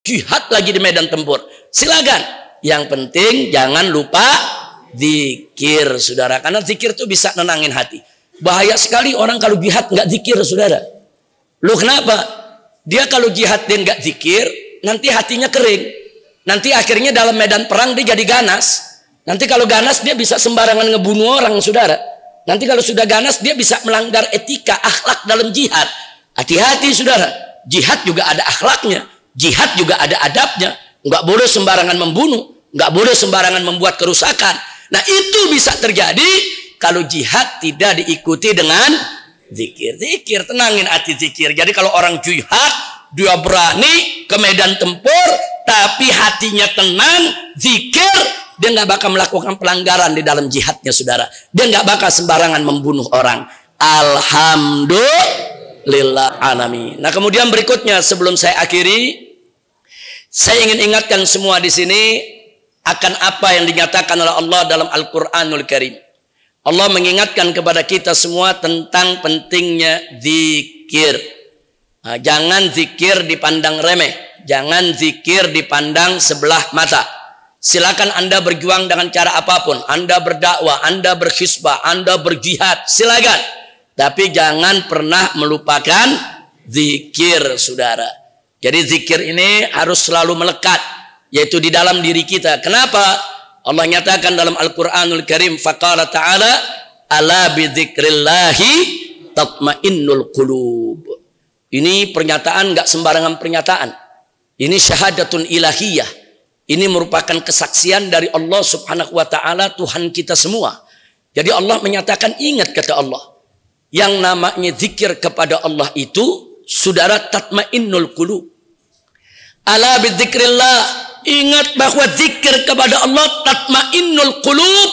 jihad lagi di medan tempur. Silakan. Yang penting jangan lupa zikir, saudara. Karena zikir itu bisa nenangin hati. Bahaya sekali orang kalau jihad nggak zikir, saudara. Loh kenapa? Dia kalau jihad dia nggak zikir, nanti hatinya kering. Nanti akhirnya dalam medan perang dia jadi ganas. Nanti kalau ganas dia bisa sembarangan ngebunuh orang, saudara. Nanti kalau sudah ganas dia bisa melanggar etika, akhlak dalam jihad. Hati-hati, saudara. Jihad juga ada akhlaknya. Jihad juga ada adabnya. Nggak boleh sembarangan membunuh. Nggak boleh sembarangan membuat kerusakan. Nah itu bisa terjadi kalau jihad tidak diikuti dengan zikir. Zikir, tenangin hati zikir. Jadi kalau orang jihad, dia berani ke medan tempur, tapi hatinya tenang, zikir, dia nggak bakal melakukan pelanggaran di dalam jihadnya, saudara. Dia nggak bakal sembarangan membunuh orang. Alhamdulillah alamin. Nah kemudian berikutnya sebelum saya akhiri, saya ingin ingatkan semua di sini akan apa yang dinyatakan oleh Allah dalam Al-Quranul Karim. Allah mengingatkan kepada kita semua tentang pentingnya zikir. Nah, jangan zikir dipandang remeh, jangan zikir dipandang sebelah mata. Silakan Anda berjuang dengan cara apapun. Anda berdakwah, Anda berkhisbah, Anda berjihad, silakan. Tapi jangan pernah melupakan zikir, saudara. Jadi zikir ini harus selalu melekat, yaitu di dalam diri kita. Kenapa? Allah nyatakan dalam Al-Quranul Karim, faqala ta'ala, ala bidzikrillahi tatmainnul qulub. Ini pernyataan, nggak sembarangan pernyataan. Ini syahadatun ilahiyah. Ini merupakan kesaksian dari Allah subhanahu wa ta'ala, Tuhan kita semua. Jadi Allah menyatakan, ingat kata Allah, yang namanya zikir kepada Allah itu, saudara, tatmainnul qulub. Ala bidzikrillah, ingat bahwa zikir kepada Allah tatmainnul qulub,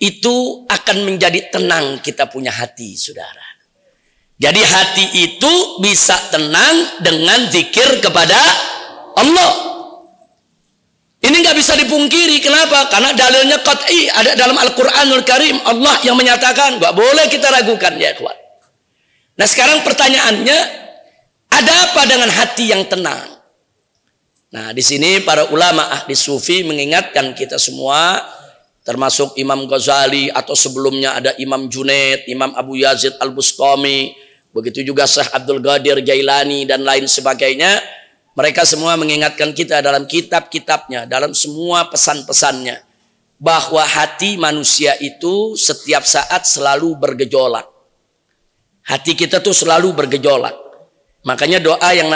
itu akan menjadi tenang kita punya hati, saudara. Jadi hati itu bisa tenang dengan zikir kepada Allah. Ini nggak bisa dipungkiri. Kenapa? Karena dalilnya qat'i ada dalam Al-Quranul Karim. Allah yang menyatakan, nggak boleh kita ragukan, ya ikhwan. Nah sekarang pertanyaannya, ada apa dengan hati yang tenang? Nah di sini para ulama ahli sufi mengingatkan kita semua, termasuk Imam Ghazali, atau sebelumnya ada Imam Junaid, Imam Abu Yazid Al-Bustami, begitu juga Syekh Abdul Qadir Jailani dan lain sebagainya. Mereka semua mengingatkan kita dalam kitab-kitabnya, dalam semua pesan-pesannya, bahwa hati manusia itu setiap saat selalu bergejolak. Hati kita tuh selalu bergejolak. Makanya doa yang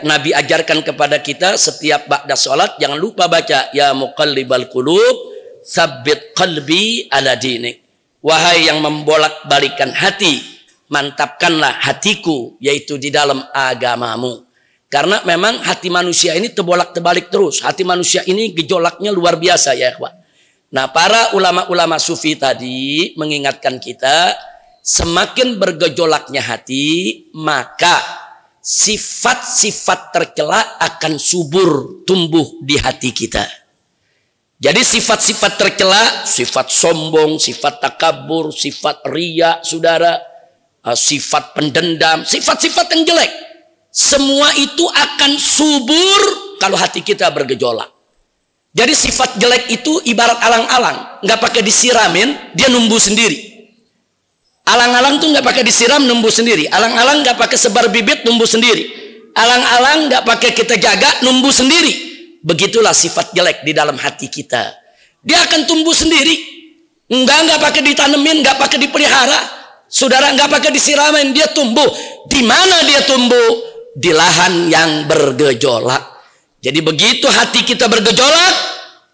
Nabi ajarkan kepada kita setiap ba'da sholat, jangan lupa baca, ya muqallibal qulub, tsabbit qalbi ala dinik. Wahai yang membolak-balikan hati, mantapkanlah hatiku, yaitu di dalam agamamu. Karena memang hati manusia ini terbolak-terbalik terus. Hati manusia ini gejolaknya luar biasa, ya ikhwan. Nah, para ulama-ulama sufi tadi mengingatkan kita, semakin bergejolaknya hati, maka sifat-sifat tercela akan subur tumbuh di hati kita. Jadi sifat-sifat tercela, sifat sombong, sifat takabur, sifat riya, saudara, sifat pendendam, sifat-sifat yang jelek, semua itu akan subur kalau hati kita bergejolak. Jadi sifat jelek itu ibarat alang-alang, nggak pakai disiramin, dia numbuh sendiri. Alang-alang tuh nggak pakai disiram, numbuh sendiri. Alang-alang nggak pakai sebar bibit, numbuh sendiri. Alang-alang nggak pakai kita jaga, numbuh sendiri. Begitulah sifat jelek di dalam hati kita. Dia akan tumbuh sendiri. Nggak pakai ditanemin, nggak pakai dipelihara. Saudara, nggak pakai disiramin, dia tumbuh. Di mana dia tumbuh? Di lahan yang bergejolak. Jadi begitu hati kita bergejolak,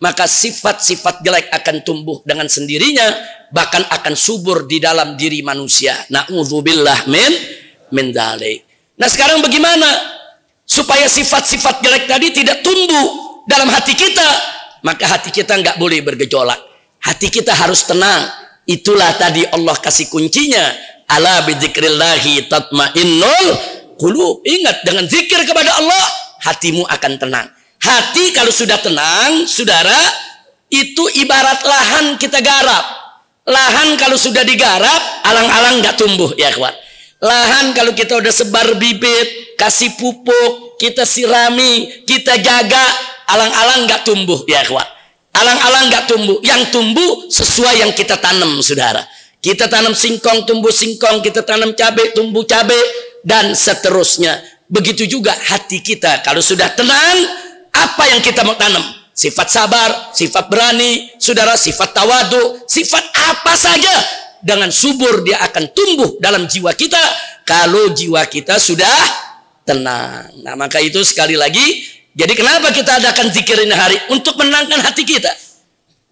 maka sifat-sifat jelek akan tumbuh dengan sendirinya, bahkan akan subur di dalam diri manusia. Na'udzubillah min dzalik. Nah sekarang bagaimana supaya sifat-sifat jelek tadi tidak tumbuh dalam hati kita? Maka hati kita nggak boleh bergejolak. Hati kita harus tenang. Itulah tadi Allah kasih kuncinya. Ala bidzikrillahi tatmainnul qulub. Ingat, dengan zikir kepada Allah, hatimu akan tenang. Hati kalau sudah tenang, saudara, itu ibarat lahan kita garap. Lahan kalau sudah digarap, alang-alang nggak tumbuh, ya kawan. Lahan kalau kita udah sebar bibit, kasih pupuk, kita sirami, kita jaga, alang-alang nggak tumbuh ya kawan. Alang-alang nggak tumbuh. Yang tumbuh sesuai yang kita tanam, saudara. Kita tanam singkong, tumbuh singkong. Kita tanam cabai, tumbuh cabai, dan seterusnya. Begitu juga hati kita. Kalau sudah tenang, apa yang kita mau tanam? Sifat sabar, sifat berani, saudara, sifat tawadu, sifat apa saja dengan subur dia akan tumbuh dalam jiwa kita kalau jiwa kita sudah tenang. Nah, maka itu sekali lagi, jadi kenapa kita adakan zikir ini hari? Untuk menenangkan hati kita.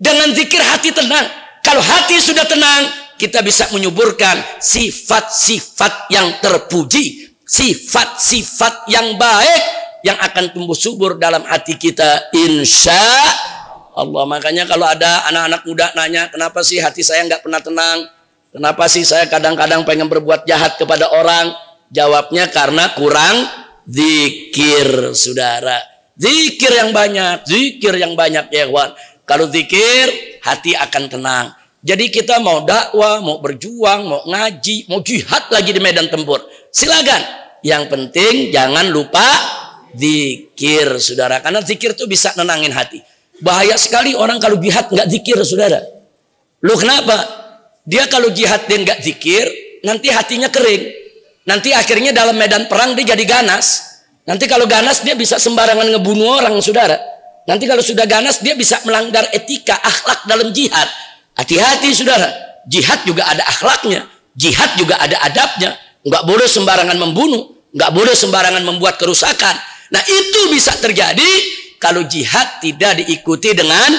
Dengan zikir hati tenang. Kalau hati sudah tenang, kita bisa menyuburkan sifat-sifat yang terpuji, sifat-sifat yang baik yang akan tumbuh subur dalam hati kita, insya Allah. Makanya kalau ada anak-anak muda nanya, kenapa sih hati saya nggak pernah tenang? Kenapa sih saya kadang-kadang pengen berbuat jahat kepada orang? Jawabnya karena kurang zikir, saudara. Zikir yang banyak ya kawan. Kalau zikir, hati akan tenang. Jadi kita mau dakwah, mau berjuang, mau ngaji, mau jihad lagi di medan tempur, silakan. Yang penting jangan lupa zikir, saudara. Karena zikir itu bisa nenangin hati. Bahaya sekali orang kalau jihad nggak zikir, saudara. Lu kenapa? Dia kalau jihad dia nggak zikir, nanti hatinya kering. Nanti akhirnya dalam medan perang dia jadi ganas. Nanti kalau ganas dia bisa sembarangan ngebunuh orang, saudara. Nanti kalau sudah ganas dia bisa melanggar etika, akhlak dalam jihad. Hati-hati, saudara. Jihad juga ada akhlaknya. Jihad juga ada adabnya. Nggak boleh sembarangan membunuh. Nggak boleh sembarangan membuat kerusakan. Nah, itu bisa terjadi kalau jihad tidak diikuti dengan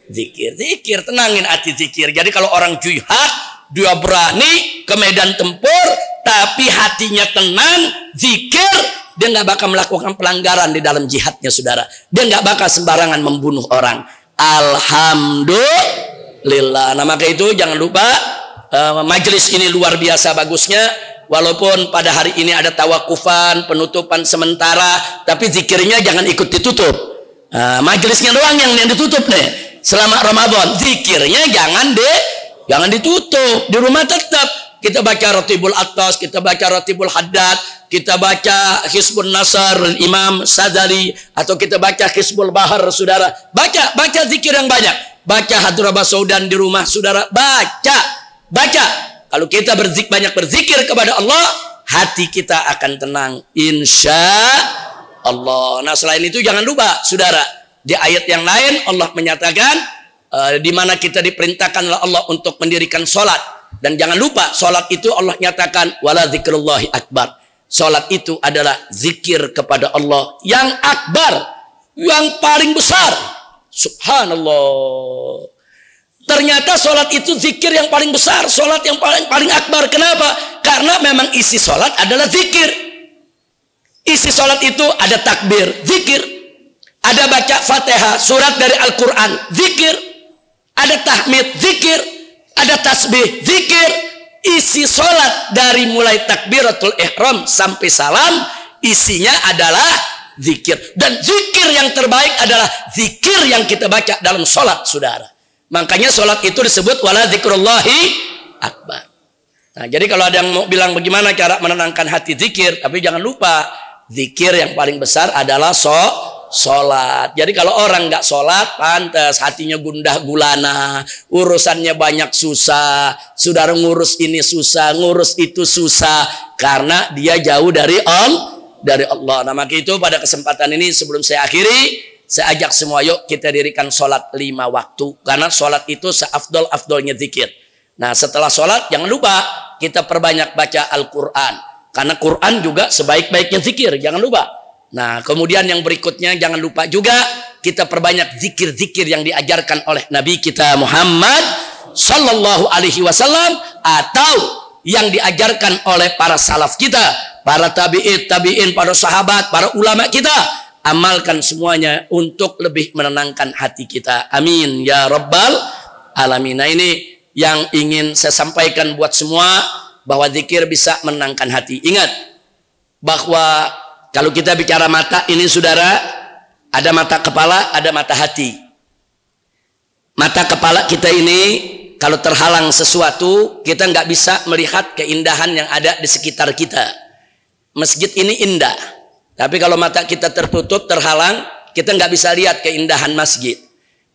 zikir. Zikir, tenangin hati zikir. Jadi kalau orang jihad, dia berani ke medan tempur, tapi hatinya tenang, zikir, dia nggak bakal melakukan pelanggaran di dalam jihadnya, saudara. Dia nggak bakal sembarangan membunuh orang. Alhamdulillah. Nah, maka itu jangan lupa, majelis ini luar biasa bagusnya. Walaupun pada hari ini ada tawakufan, penutupan sementara, tapi zikirnya jangan ikut ditutup. Majelisnya doang yang ditutup nih. Selama Ramadan, zikirnya jangan ditutup. Di rumah tetap kita baca Ratibul Attas, kita baca Ratibul Haddad, kita baca Hizbun Nasar Imam Sadzali, atau kita baca Hizbul Bahar, saudara. Baca zikir yang banyak. Baca Hadrabah Saudan di rumah, saudara. Baca. Kalau kita banyak berzikir kepada Allah, hati kita akan tenang, insya Allah. Nah, selain itu jangan lupa, saudara, di ayat yang lain Allah menyatakan di mana kita diperintahkan oleh Allah untuk mendirikan sholat. Dan jangan lupa, sholat itu Allah nyatakan wala dzikrullahi akbar. Sholat itu adalah zikir kepada Allah yang akbar, yang paling besar. Subhanallah. Ternyata sholat itu zikir yang paling besar, sholat yang paling akbar. Kenapa? Karena memang isi sholat adalah zikir. Isi sholat itu ada takbir, zikir. Ada baca Fatihah, surat dari Al-Quran, zikir. Ada tahmid, zikir. Ada tasbih, zikir. Isi sholat dari mulai takbiratul ihram sampai salam, isinya adalah zikir. Dan zikir yang terbaik adalah zikir yang kita baca dalam sholat, saudara. Makanya sholat itu disebut wala dzikrullahi akbar. Nah, jadi kalau ada yang mau bilang bagaimana cara menenangkan hati zikir, tapi jangan lupa zikir yang paling besar adalah sholat. Jadi kalau orang nggak sholat, pantas hatinya gundah gulana, urusannya banyak susah, saudara, ngurus ini susah, ngurus itu susah, karena dia jauh dari Allah. Nah, maka itu pada kesempatan ini sebelum saya akhiri, saya ajak semua, yuk kita dirikan sholat 5 waktu. Karena sholat itu seafdol-afdolnya zikir. Nah, setelah sholat jangan lupa kita perbanyak baca Al-Quran. Karena Quran juga sebaik-baiknya zikir, jangan lupa. Nah, kemudian yang berikutnya jangan lupa juga kita perbanyak zikir-zikir yang diajarkan oleh Nabi kita Muhammad Sallallahu Alaihi Wasallam, atau yang diajarkan oleh para salaf kita, para tabi'in, para sahabat, para ulama kita. Amalkan semuanya untuk lebih menenangkan hati kita. Amin ya rabbal alamin. Nah, ini yang ingin saya sampaikan buat semua, bahwa zikir bisa menenangkan hati. Ingat bahwa kalau kita bicara mata ini, saudara, ada mata kepala, ada mata hati. Mata kepala kita ini kalau terhalang sesuatu, kita nggak bisa melihat keindahan yang ada di sekitar kita. Masjid ini indah, tapi kalau mata kita tertutup, terhalang, kita nggak bisa lihat keindahan masjid.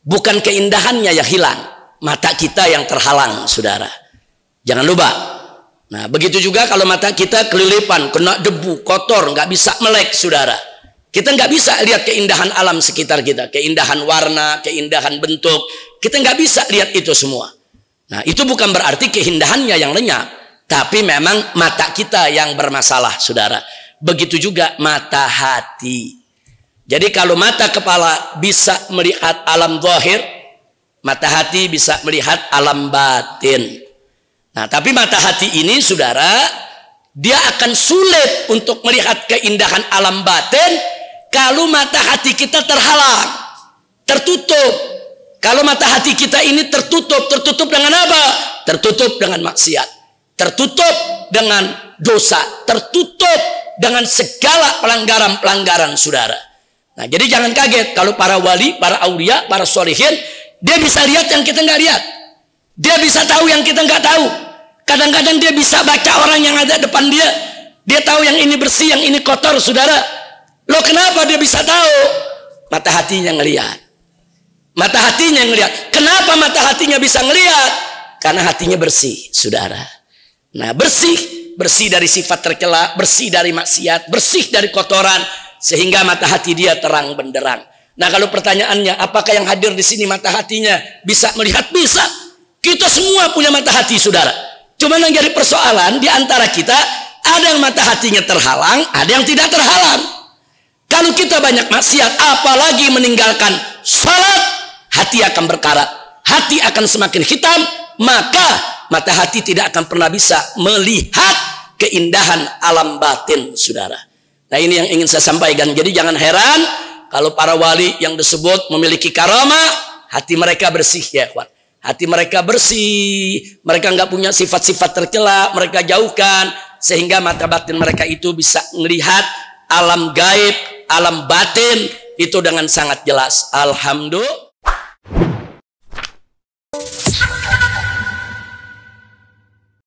Bukan keindahannya yang hilang, mata kita yang terhalang, saudara. Jangan lupa. Nah, begitu juga kalau mata kita kelilipan, kena debu, kotor, nggak bisa melek, saudara. Kita nggak bisa lihat keindahan alam sekitar kita, keindahan warna, keindahan bentuk. Kita nggak bisa lihat itu semua. Nah, itu bukan berarti keindahannya yang lenyap, tapi memang mata kita yang bermasalah, saudara. Begitu juga mata hati. Jadi kalau mata kepala bisa melihat alam zahir, mata hati bisa melihat alam batin. Nah, tapi mata hati ini, saudara, dia akan sulit untuk melihat keindahan alam batin kalau mata hati kita terhalang, tertutup. Kalau mata hati kita ini tertutup dengan apa? Tertutup dengan maksiat, tertutup dengan dosa, tertutup dengan segala pelanggaran-pelanggaran, saudara. Nah, jadi jangan kaget kalau para wali, para aulia, para sholihin, dia bisa lihat yang kita nggak lihat. Dia bisa tahu yang kita nggak tahu. Kadang-kadang dia bisa baca orang yang ada depan dia. Dia tahu yang ini bersih, yang ini kotor, saudara. Loh, kenapa dia bisa tahu? Mata hatinya ngelihat. Mata hatinya ngelihat. Kenapa mata hatinya bisa ngelihat? Karena hatinya bersih, saudara. Nah, bersih dari sifat tercela, bersih dari maksiat, bersih dari kotoran, sehingga mata hati dia terang benderang. Nah, kalau pertanyaannya, apakah yang hadir di sini mata hatinya bisa melihat? Bisa. Kita semua punya mata hati, saudara. Cuma yang jadi persoalan di antara kita, ada yang mata hatinya terhalang, ada yang tidak terhalang. Kalau kita banyak maksiat, apalagi meninggalkan salat, hati akan berkarat, hati akan semakin hitam, maka mata hati tidak akan pernah bisa melihat keindahan alam batin, saudara. Nah, ini yang ingin saya sampaikan. Jadi jangan heran kalau para wali yang disebut memiliki karamah, hati mereka bersih, ya kawan. Hati mereka bersih, mereka nggak punya sifat-sifat tercela, mereka jauhkan, sehingga mata batin mereka itu bisa melihat alam gaib, alam batin itu dengan sangat jelas. Alhamdulillah.